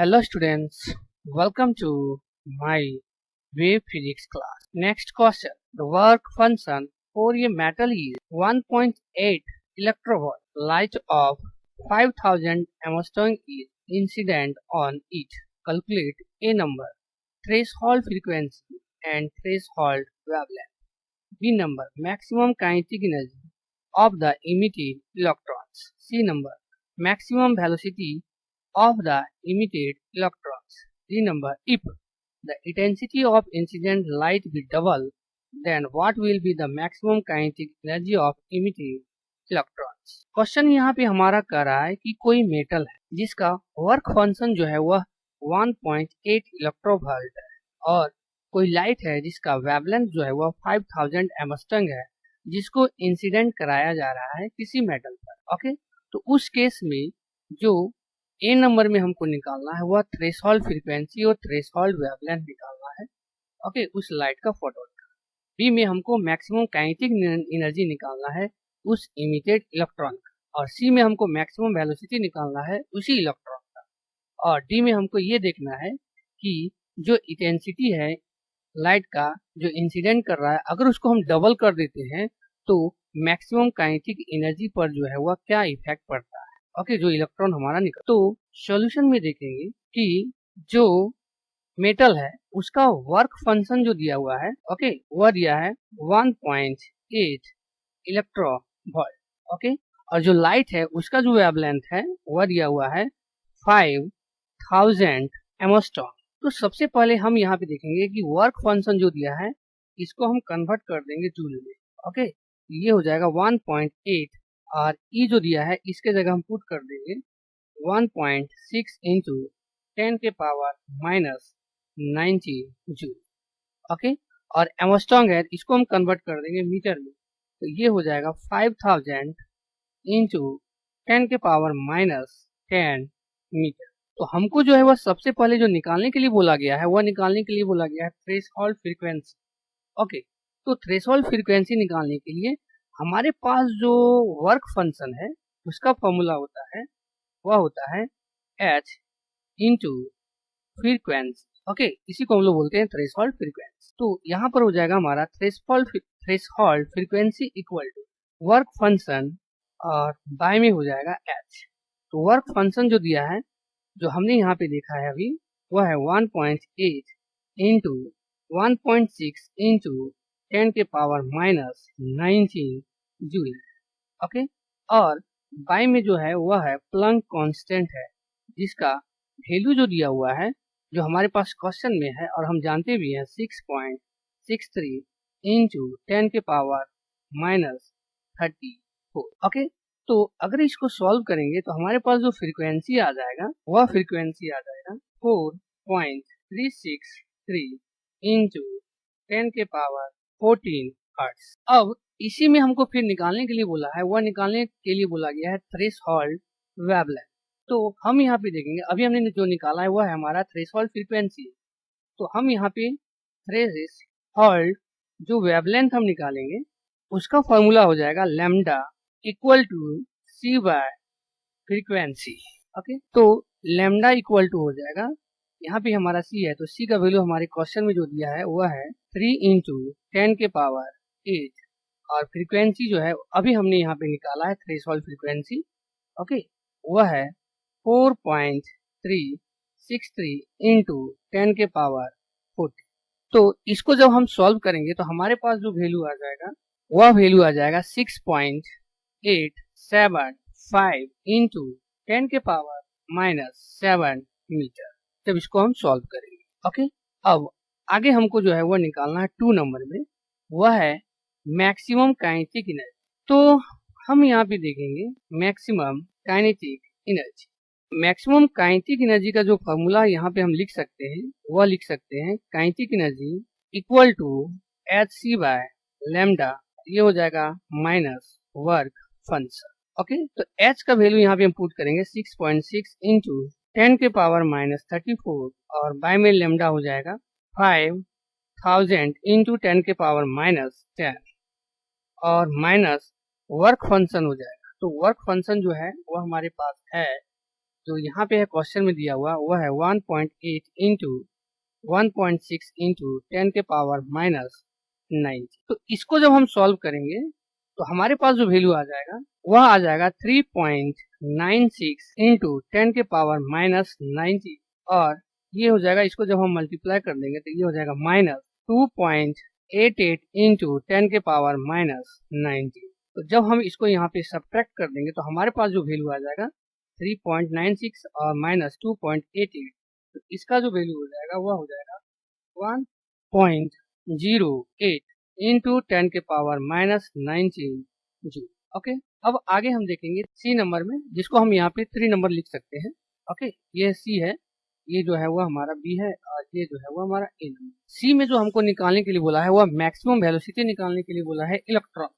Hello students, welcome to my wave physics class. Next question. The work function for a metal is 1.8 electrovolt. Light of 5000 Armstrong is incident on it. Calculate A number, threshold frequency and threshold wavelength. B number, maximum kinetic energy of the emitted electrons. C number, maximum velocity of the emitted electrons. D number, if the intensity of incident light be double, then what will be the maximum kinetic energy of emitted electrons? Question यहाँ पे हमारा कह रहा है कि कोई metal है जिसका वर्क फंक्शन जो है वह 1.8 इलेक्ट्रोवोल्ट है और कोई लाइट है जिसका वेवलेंथ जो है वह 5000 एमस्टंग है जिसको इंसिडेंट कराया जा रहा है किसी मेटल पर। ओके, तो उस केस में जो ए नंबर में हमको निकालना है वह थ्रेशोल्ड फ्रीक्वेंसी और थ्रेशोल्ड वेवलेंथ निकालना है। ओके, उस लाइट का फोटोन का। बी में हमको मैक्सिमम काइनेटिक एनर्जी निकालना है उस इमिटेड इलेक्ट्रॉन का और सी में हमको मैक्सिमम वेलोसिटी निकालना है उसी इलेक्ट्रॉन का और डी में हमको ये देखना है कि जो इंटेंसिटी है लाइट का जो इंसिडेंट कर रहा है अगर उसको हम डबल कर देते हैं तो मैक्सिमम काइनेटिक एनर्जी पर जो है वह क्या इफेक्ट पड़ता है। ओके, जो इलेक्ट्रॉन हमारा निकल तो सॉल्यूशन में देखेंगे कि जो मेटल है उसका वर्क फंक्शन जो दिया हुआ है ओके वह दिया है 1.8 इलेक्ट्रोवोल्ट। ओके, और जो लाइट है उसका जो वेवलेंथ है वह दिया हुआ है 5000 एमस्टॉन। तो सबसे पहले हम यहाँ पे देखेंगे कि वर्क फंक्शन जो दिया है इसको हम कन्वर्ट कर देंगे जूल में। ओके, ये हो जाएगा 1.8 और ई जो दिया है इसके जगह हम पुट कर देंगे 1.6 इंटू 10 के पावर माइनस 90 जूल। ओके, और एमस्ट्रॉन्ग है इसको हम कन्वर्ट कर देंगे मीटर में, तो ये हो जाएगा 5000 इंटू 10 के पावर माइनस 10 मीटर। तो हमको जो है वह सबसे पहले जो निकालने के लिए बोला गया है वह निकालने के लिए बोला गया है थ्रेशोल्ड फ्रीक्वेंसी। ओके, तो थ्रेशोल्ड फ्रीक्वेंसी निकालने के लिए हमारे पास जो वर्क फंक्शन है उसका फॉर्मूला होता है वह होता है h इंटू फ्रीक्वेंसी। ओके, इसी को हम लोग बोलते हैं थ्रेशोल्ड फ्रीक्वेंसी। तो यहाँ पर हो जाएगा हमारा threshold frequency equal to work function और बाय में हो जाएगा h। तो वर्क फंक्शन जो दिया है जो हमने यहाँ पे देखा है अभी वह है 1.8 इंटू 1.6 इंटू 10 के पावर माइनस 19 जूल। ओके, और बाय में जो है वह है प्लैंक कांस्टेंट है जिसका वैल्यू जो दिया हुआ है जो हमारे पास क्वेश्चन में है और हम जानते भी हैं 6.63 इंटू 10 के पावर माइनस 34। ओके, तो अगर इसको सॉल्व करेंगे तो हमारे पास जो फ्रीक्वेंसी आ जाएगा वह फ्रीक्वेंसी आ जाएगा 4.363 इंटू 10 के पावर 14 हर्ट्ज। अब इसी में हमको फिर निकालने के लिए बोला है वह निकालने के लिए बोला गया है थ्रेशोल्ड वेवलेंथ। तो हम यहाँ पे देखेंगे अभी हमने जो निकाला है वह है हमारा थ्रेशोल्ड फ्रीक्वेंसी। तो हम यहाँ पे थ्रेशोल्ड जो वेवलेंथ हम निकालेंगे उसका फॉर्मूला हो जाएगा lambda equal to C by frequency. Okay, तो लैम्डा इक्वल टू हो जाएगा यहाँ पे हमारा सी है तो सी का वैल्यू हमारे क्वेश्चन में जो दिया है वह है 3 इंटू 10 के पावर 8 और फ्रीक्वेंसी जो है अभी हमने यहाँ पे निकाला है थ्रेशोल्ड फ्रीक्वेंसी। ओके, वह है 4.363 इंटू 10 के पावर 40। तो इसको जब हम सॉल्व करेंगे तो हमारे पास जो वैल्यू आ जाएगा वह वैल्यू आ जाएगा 6.875 इंटू 10 के पावर माइनस 7 मीटर जब इसको हम सॉल्व करेंगे। ओके, अब आगे हमको जो है वह निकालना है 2 नंबर में, वह है मैक्सिमम काइनेटिक एनर्जी। तो हम यहाँ पे देखेंगे maximum kinetic energy. Maximum kinetic energy का जो फॉर्मूला यहाँ पे हम लिख सकते हैं वह लिख सकते हैं kinetic energy equal to H C by lambda, ये हो जाएगा माइनस वर्क फंक्शन। ओके, तो h का वैल्यू यहाँ पे हम पुट करेंगे 6.6 इंटू 10 के पावर माइनस 34 और बाय में लैम्डा हो जाएगा 5000 इंटू 10 के पावर माइनस 10 और माइनस वर्क फंक्शन हो जाएगा। तो वर्क फंक्शन जो है वो हमारे पास है जो यहाँ पे है क्वेश्चन में दिया हुआ वह है 1.8 इंटू 1.6 इंटू 10 के पावर माइनस 90। तो इसको जब हम सॉल्व करेंगे तो हमारे पास जो वैल्यू आ जाएगा वह आ जाएगा 3.96 इंटू 10 के पावर माइनस 90 और ये हो जाएगा, इसको जब हम मल्टीप्लाई कर देंगे तो ये हो जाएगा माइनस 2.88 इंटू 10 के पावर माइनस 90। तो जब हम इसको यहाँ पे सब्ट्रैक्ट कर देंगे तो हमारे पास जो वैल्यू आ जाएगा 3.96 और माइनस 2.88, तो इसका जो वैल्यू हो जाएगा वह हो जाएगा 1.08 इंटू 10 के पावर माइनस 19 जूल। ओके, अब आगे हम देखेंगे सी नंबर में, जिसको हम यहाँ पे 3 नंबर लिख सकते हैं। ओके, ये सी है, ये जो है वो हमारा बी है और ये जो है वो हमारा ए नंबर। सी में जो हमको निकालने के लिए बोला है वह मैक्सिमम वेलोसिटी निकालने के लिए बोला है इलेक्ट्रॉन।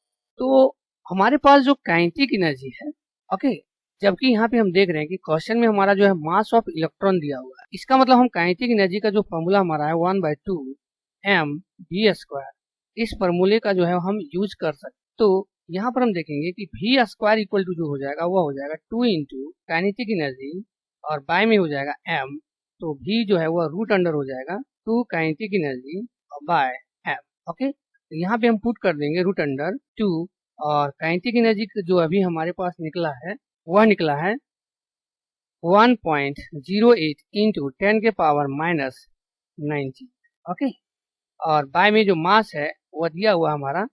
तो हमारे पास जो काइनेटिक एनर्जी है, ओके, जबकि यहाँ पे हम देख रहे हैं कि क्वेश्चन में हमारा जो है मास ऑफ इलेक्ट्रॉन दिया हुआ है, इसका मतलब हम काइनेटिक एनर्जी का जो फॉर्मूला हमारा है 1/2 mv², इस फॉर्मूले का जो है हम यूज कर सकते। तो यहाँ पर हम देखेंगे कि v² इक्वल टू जो हो जाएगा वह हो जाएगा 2 इंटू काइनेटिक एनर्जी और बाय में हो जाएगा m, तो v जो है वह रूट अंडर हो जाएगा 2 kinetic energy by m। Okay, तो यहाँ पे हम पुट कर देंगे रूट अंडर 2 और काइनेटिक एनर्जी जो अभी हमारे पास निकला है वह निकला है 1.08 इंटू 10 के पावर माइनस 90। ओके, और बाय में जो मास है वह दिया हुआ हमारा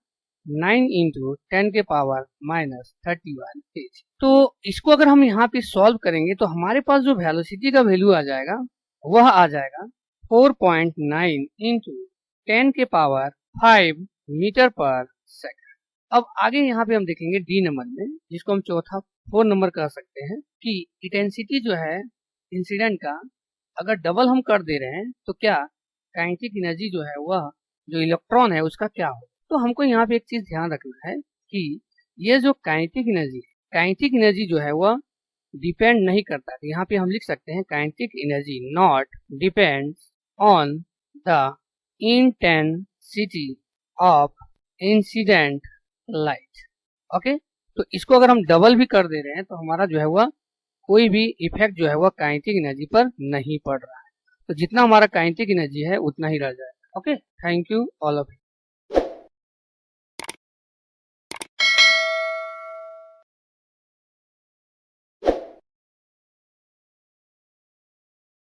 9 इंटू 10 के पावर माइनस 31 kg। तो इसको अगर हम यहाँ पे सॉल्व करेंगे तो हमारे पास जो वेलोसिटी का वैल्यू आ जाएगा वह आ जाएगा 4.9 इंटू 10 के पावर 5 मीटर पर सेकंड। अब आगे यहाँ पे हम देखेंगे डी नंबर में, जिसको हम चौथा 4 नंबर कह सकते हैं, कि इंटेंसिटी जो है इंसिडेंट का अगर डबल हम कर दे रहे हैं तो क्या काइनेटिक एनर्जी जो है वह जो इलेक्ट्रॉन है उसका क्या हो। तो हमको यहाँ पे एक चीज ध्यान रखना है कि ये जो काइनेटिक एनर्जी जो है वह डिपेंड नहीं करता। तो यहाँ पे हम लिख सकते हैं kinetic energy not depends on the intensity of incident light. Okay, तो इसको अगर हम डबल भी कर दे रहे हैं तो हमारा जो है वह कोई भी इफेक्ट जो है वह काइनेटिक एनर्जी पर नहीं पड़ रहा है। तो जितना हमारा काइनेटिक एनर्जी है उतना ही रह जाएगा। Okay, thank you all of you.